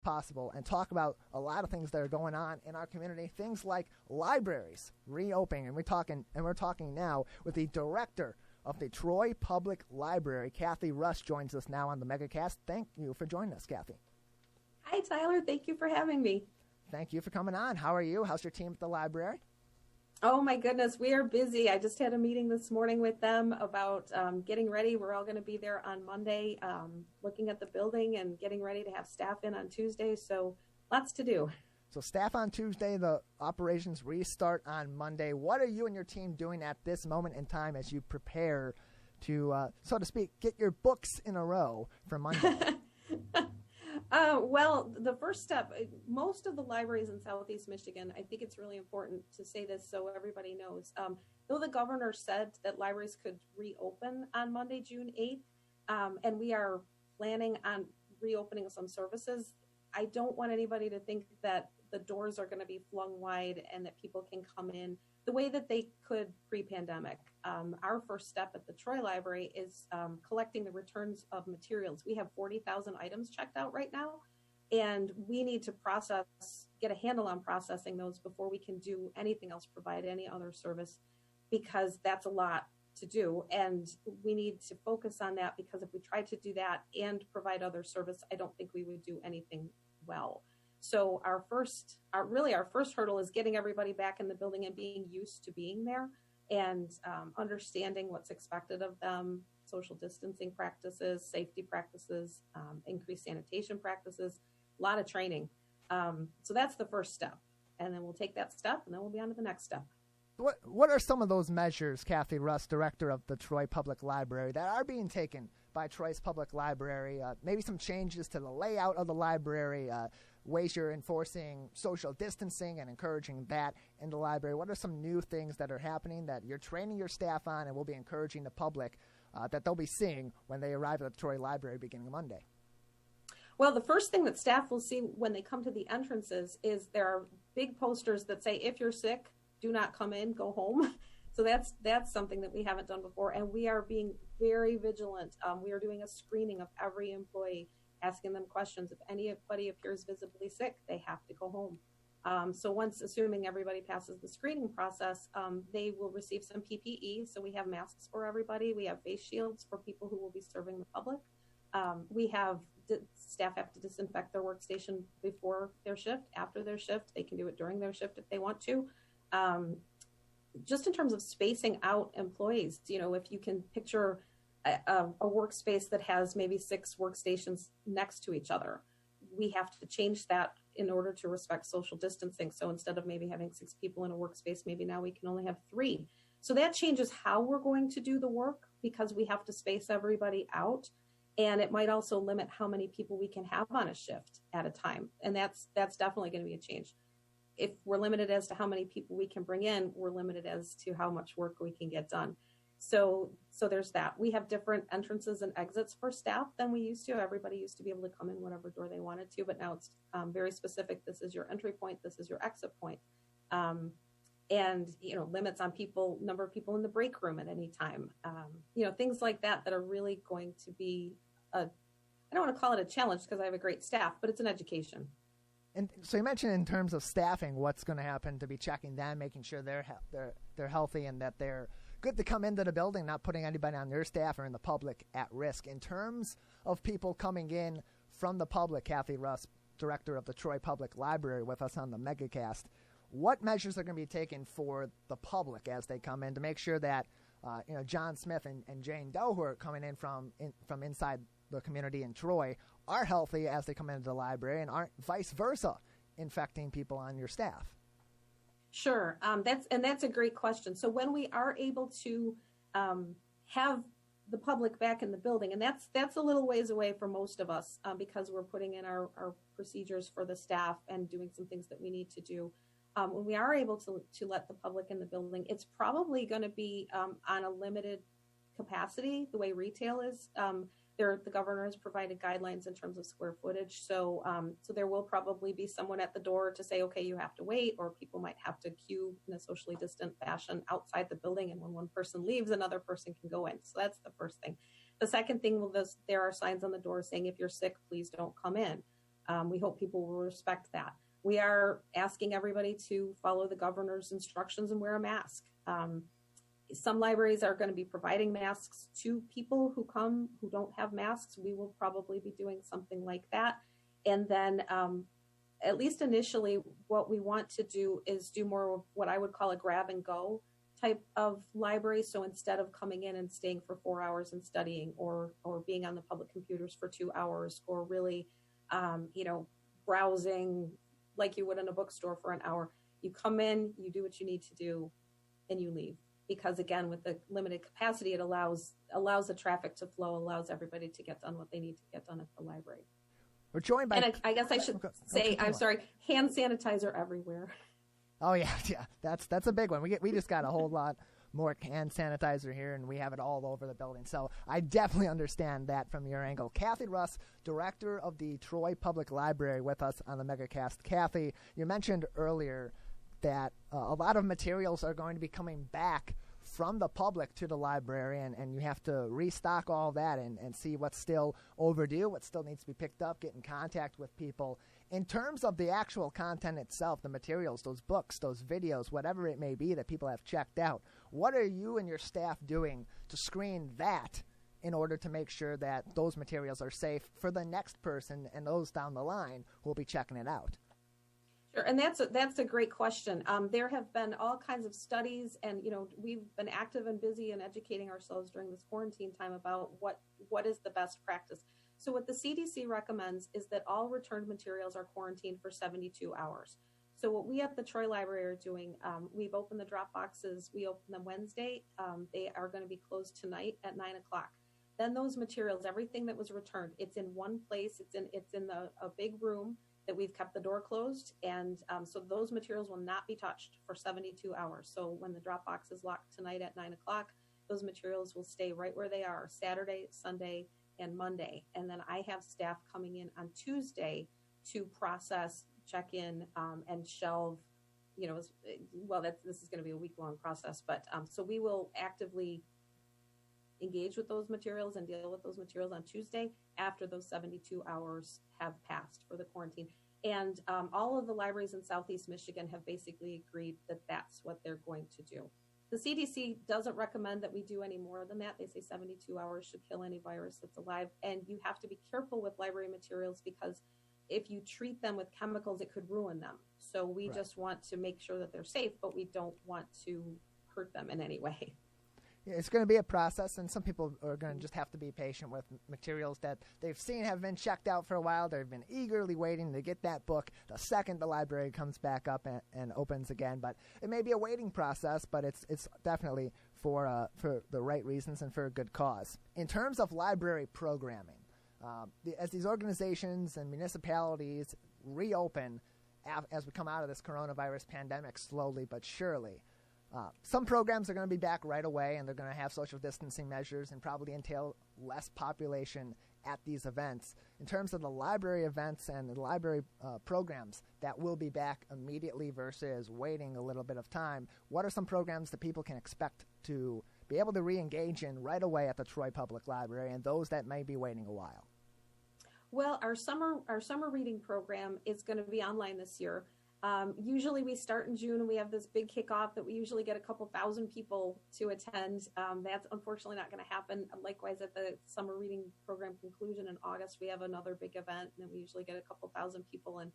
possible and talk about a lot of things that are going on in our community, things like libraries reopening. And we're talking now with the director of the Troy Public Library. Kathy Russ joins us now on the MegaCast. Thank you for joining us, Kathy. Hi, Tyler. Thank you for having me. Thank you for coming on. How are you? How's your team at the library? Oh, my goodness. We are busy. I just had a meeting this morning with them about getting ready. We're all going to be there on Monday, looking at the building and getting ready to have staff in on Tuesday. So lots to do. So staff on Tuesday, the operations restart on Monday. What are you and your team doing at this moment in time as you prepare to, so to speak, get your books in a row for Monday? Well, the first step, most of the libraries in Southeast Michigan, I think it's really important to say this so everybody knows. Though the governor said that libraries could reopen on Monday, June 8th, and we are planning on reopening some services, I don't want anybody to think that the doors are going to be flung wide and that people can come in the way that they could pre-pandemic. Our first step at the Troy Library is collecting the returns of materials. We have 40,000 items checked out right now, and we need to get a handle on processing those before we can do anything else, provide any other service, because that's a lot to do. And we need to focus on that, because if we tried to do that and provide other service, I don't think we would do anything well. So our first hurdle is getting everybody back in the building and being used to being there and understanding what's expected of them, social distancing practices, safety practices, increased sanitation practices, a lot of training. So that's the first step. And then we'll take that step and then we'll be on to the next step. What are some of those measures, Kathy Russ, director of the Troy Public Library, that are being taken by Troy's Public Library? Maybe some changes to the layout of the library, ways you're enforcing social distancing and encouraging that in the library. What are some new things that are happening that you're training your staff on and will be encouraging the public that they'll be seeing when they arrive at the Troy Library beginning Monday? Well, the first thing that staff will see when they come to the entrances is there are big posters that say, if you're sick, do not come in, go home. So that's something that we haven't done before. And we are being very vigilant. We are doing a screening of every employee, asking them questions. If anybody appears visibly sick, they have to go home. So once, assuming everybody passes the screening process, they will receive some PPE. So we have masks for everybody. We have face shields for people who will be serving the public. Staff have to disinfect their workstation before their shift, after their shift. They can do it during their shift if they want to. Just in terms of spacing out employees, if you can picture a workspace that has maybe 6 workstations next to each other, we have to change that in order to respect social distancing. So instead of maybe having 6 people in a workspace, maybe now we can only have 3. So that changes how we're going to do the work, because we have to space everybody out. And it might also limit how many people we can have on a shift at a time. And that's definitely going to be a change. If we're limited as to how many people we can bring in, we're limited as to how much work we can get done. So there's that. We have different entrances and exits for staff than we used to. Everybody used to be able to come in whatever door they wanted to, but now it's very specific. This is your entry point. This is your exit point. And, limits on number of people in the break room at any time. Things like that are really going to be I don't want to call it a challenge because I have a great staff, but it's an education. And so you mentioned in terms of staffing, what's going to happen to be checking them, making sure they're healthy and that they're good to come into the building, not putting anybody on their staff or in the public at risk. In terms of people coming in from the public, Kathy Russ, director of the Troy Public Library, with us on the MegaCast, what measures are going to be taken for the public as they come in to make sure that John Smith and Jane Doe, who are coming in from inside the community in Troy, are healthy as they come into the library and aren't vice versa infecting people on your staff? Sure. That's a great question. So when we are able to have the public back in the building, and that's a little ways away for most of us because we're putting in our procedures for the staff and doing some things that we need to do. When we are able to let the public in the building, it's probably going to be on a limited capacity, the way retail is. The governor has provided guidelines in terms of square footage. So there will probably be someone at the door to say, okay, you have to wait, or people might have to queue in a socially distant fashion outside the building. And when one person leaves, another person can go in. So that's the first thing. The second thing, there are signs on the door saying, if you're sick, please don't come in. We hope people will respect that. We are asking everybody to follow the governor's instructions and wear a mask. Some libraries are going to be providing masks to people who come who don't have masks. We will probably be doing something like that. And then at least initially, what we want to do is do more of what I would call a grab and go type of library. So instead of coming in and staying for 4 hours and studying or being on the public computers for 2 hours or really, browsing like you would in a bookstore for an hour, you come in, you do what you need to do, and you leave. Because again, with the limited capacity, it allows the traffic to flow, allows everybody to get done what they need to get done at the library. We're joined by... And I guess I should say, I'm sorry, hand sanitizer everywhere. Oh, yeah. That's a big one. We just got a whole lot more hand sanitizer here, and we have it all over the building. So I definitely understand that from your angle. Kathy Russ, director of the Troy Public Library, with us on the MegaCast. Kathy, you mentioned earlier that a lot of materials are going to be coming back from the public to the library, and you have to restock all that and see what's still overdue, what still needs to be picked up, get in contact with people. In terms of the actual content itself, the materials, those books, those videos, whatever it may be that people have checked out, what are you and your staff doing to screen that in order to make sure that those materials are safe for the next person and those down the line who will be checking it out? Sure, and that's a great question. There have been all kinds of studies, and we've been active and busy in educating ourselves during this quarantine time about what is the best practice. So what the CDC recommends is that all returned materials are quarantined for 72 hours. So what we at the Troy Library are doing, we've opened the drop boxes. We opened them Wednesday. They are going to be closed tonight at 9 o'clock. Then those materials, everything that was returned, it's in one place. It's in a big room that we've kept the door closed, and so those materials will not be touched for 72 hours. So when the drop box is locked tonight at 9 o'clock, those materials will stay right where they are Saturday, Sunday, and Monday. And then I have staff coming in on Tuesday to process, check in, and shelve. This is going to be a week-long process, but so we will actively engage with those materials and deal with those materials on Tuesday after those 72 hours have passed for the quarantine. And all of the libraries in Southeast Michigan have basically agreed that that's what they're going to do. The CDC doesn't recommend that we do any more than that. They say 72 hours should kill any virus that's alive. And you have to be careful with library materials because if you treat them with chemicals, it could ruin them. So we just want to make sure that they're safe, but we don't want to hurt them in any way. It's going to be a process, and some people are going to just have to be patient with materials that they've seen have been checked out for a while. They've been eagerly waiting to get that book the second the library comes back up and opens again. But it may be a waiting process, but it's definitely for the right reasons and for a good cause. In terms of library programming, as these organizations and municipalities reopen as we come out of this coronavirus pandemic slowly but surely, some programs are going to be back right away, and they're going to have social distancing measures and probably entail less population at these events. In terms of the library events and the library programs that will be back immediately versus waiting a little bit of time, what are some programs that people can expect to be able to re-engage in right away at the Troy Public Library, and those that may be waiting a while? Well, our summer reading program is going to be online this year. Usually we start in June and we have this big kickoff that we usually get a couple thousand people to attend. That's unfortunately not going to happen. Likewise, at the summer reading program conclusion in August, we have another big event, and then we usually get a couple thousand people, and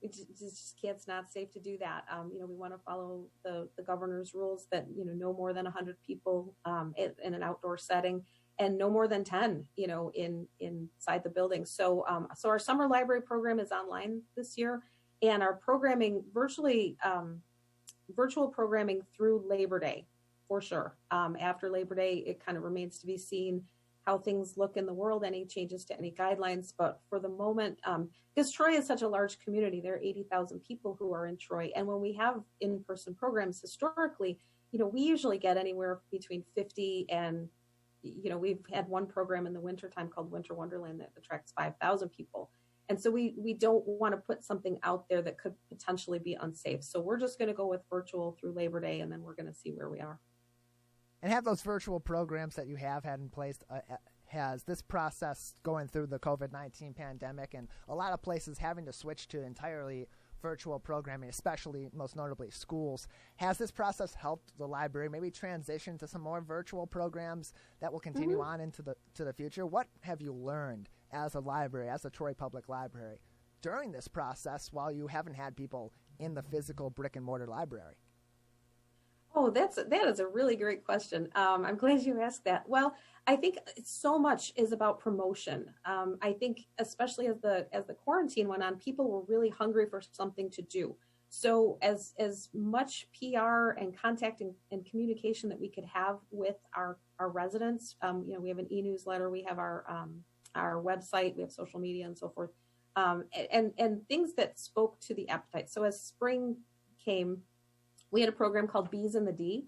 it's not safe to do that. We want to follow the governor's rules that, no more than 100 people in an outdoor setting, and no more than 10, inside the building. So our summer library program is online this year. And our programming, virtual programming through Labor Day, for sure. After Labor Day, it kind of remains to be seen how things look in the world, any changes to any guidelines. But for the moment, because Troy is such a large community, there are 80,000 people who are in Troy. And when we have in-person programs historically, we usually get anywhere between 50 and, we've had one program in the wintertime called Winter Wonderland that attracts 5,000 people. And so we don't want to put something out there that could potentially be unsafe. So we're just going to go with virtual through Labor Day, and then we're going to see where we are. And have those virtual programs that you have had in place, has this process going through the COVID-19 pandemic and a lot of places having to switch to entirely virtual programming, especially most notably schools, has this process helped the library maybe transition to some more virtual programs that will continue on into the future? What have you learned as a library, as a Troy Public Library, during this process while you haven't had people in the physical brick and mortar library? Oh, that is a really great question. I'm glad you asked that. Well, I think so much is about promotion. I think especially as the quarantine went on, people were really hungry for something to do. So as much PR and contact and communication that we could have with our residents, we have an e-newsletter, we have our website, we have social media and so forth, and things that spoke to the appetite. So as spring came, we had a program called Bees in the D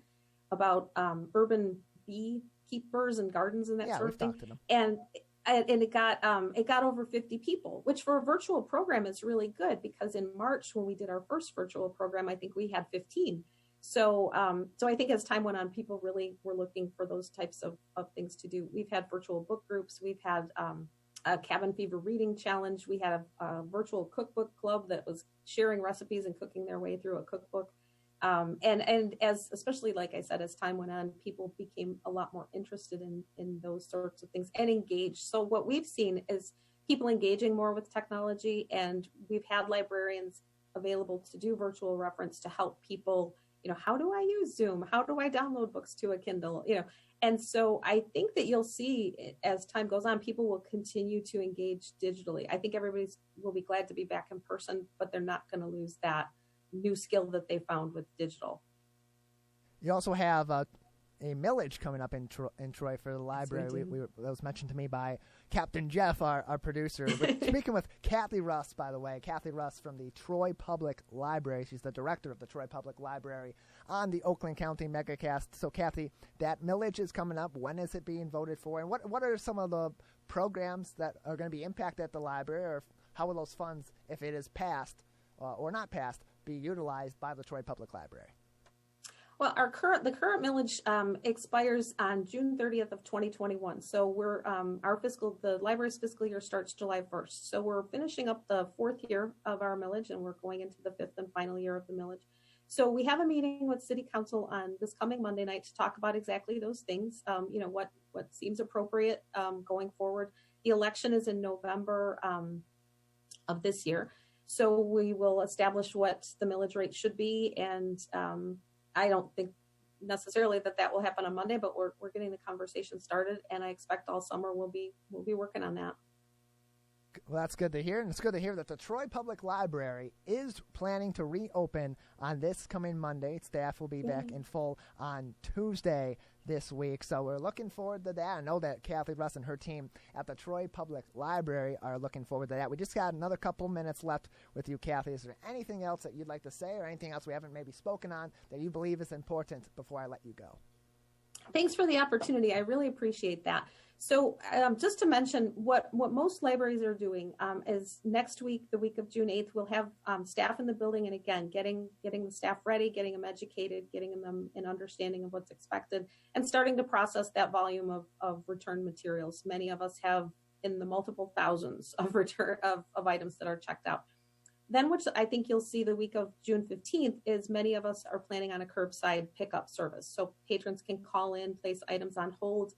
about urban beekeepers and gardens and that sort of thing. And it got over 50 people, which for a virtual program is really good, because in March when we did our first virtual program, I think we had 15. So I think as time went on, people really were looking for those types of things to do. We've had virtual book groups. We've had a cabin fever reading challenge. We had a virtual cookbook club that was sharing recipes and cooking their way through a cookbook. And as, especially like I said, as time went on, people became a lot more interested in those sorts of things and engaged. So what we've seen is people engaging more with technology, and we've had librarians available to do virtual reference to help people, how do I use Zoom? How do I download books to a Kindle? And so I think that you'll see as time goes on, people will continue to engage digitally. I think everybody will be glad to be back in person, but they're not going to lose that new skill that they found with digital. You also have a millage coming up in Troy for the library. That was mentioned to me by Captain Jeff, our producer. We're speaking with Kathy Russ, by the way. Kathy Russ from the Troy Public Library. She's the director of the Troy Public Library on the Oakland County Megacast. So, Kathy, that millage is coming up. When is it being voted for? And what are some of the programs that are going to be impacted at the library? Or how will those funds, if it is passed or not passed, be utilized by the Troy Public Library? Well, the current millage expires on June 30th of 2021. So we're the library's fiscal year starts July 1st. So we're finishing up the 4th year of our millage, and we're going into the 5th and final year of the millage. So we have a meeting with City Council on this coming Monday night to talk about exactly those things. What seems appropriate going forward. The election is in November of this year. So we will establish what the millage rate should be, and I don't think necessarily that will happen on Monday, but we're getting the conversation started, and I expect all summer we'll be working on that. Well, that's good to hear, and it's good to hear that the Troy Public Library is planning to reopen on this coming Monday. Staff will be back in full on Tuesday this week, so we're looking forward to that. I know that Kathy Russ and her team at the Troy Public Library are looking forward to that. We just got another couple minutes left with you, Kathy. Is there anything else that you'd like to say, or anything else we haven't maybe spoken on that you believe is important before I let you go? Thanks for the opportunity. I really appreciate that. So just to mention what most libraries are doing is next week, the week of June 8th, we'll have staff in the building. And again, getting the staff ready, getting them educated, getting them an understanding of what's expected, and starting to process that volume of return materials. Many of us have in the multiple thousands of items that are checked out. Then, which I think you'll see the week of June 15th, is many of us are planning on a curbside pickup service. So patrons can call in, place items on hold,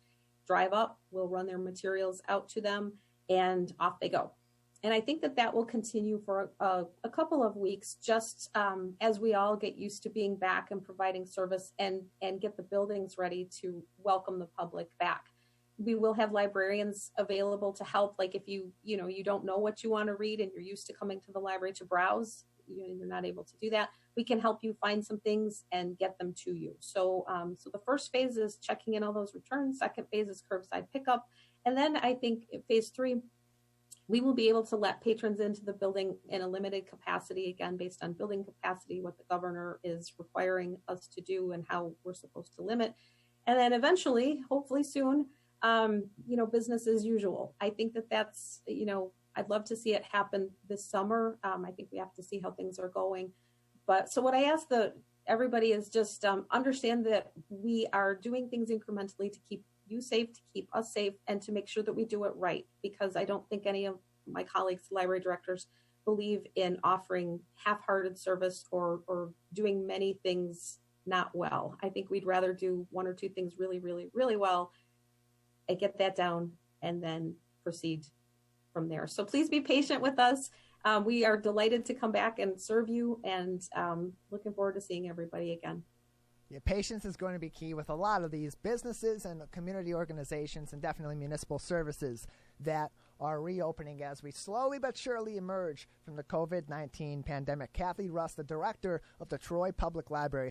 drive up, we'll run their materials out to them, and off they go. And I think that will continue for a couple of weeks, just as we all get used to being back and providing service and get the buildings ready to welcome the public back. We will have librarians available to help. Like if you don't know what you want to read and you're used to coming to the library to browse, you're not able to do that, we can help you find some things and get them to you. So the first phase is checking in all those returns. Second phase is curbside pickup. And then I think phase 3, we will be able to let patrons into the building in a limited capacity, again, based on building capacity, what the governor is requiring us to do and how we're supposed to limit. And then eventually, hopefully soon, business as usual. I think that's, I'd love to see it happen this summer. I think we have to see how things are going. But so what I ask everybody is just understand that we are doing things incrementally to keep you safe, to keep us safe, and to make sure that we do it right, because I don't think any of my colleagues, library directors, believe in offering half-hearted service or doing many things not well. I think we'd rather do one or two things really, really, really well and get that down and then proceed from there. So please be patient with us. We are delighted to come back and serve you, and looking forward to seeing everybody again. Yeah, patience is going to be key with a lot of these businesses and community organizations, and definitely municipal services that are reopening as we slowly but surely emerge from the COVID-19 pandemic. Kathy Russ, the director of the Troy Public Library.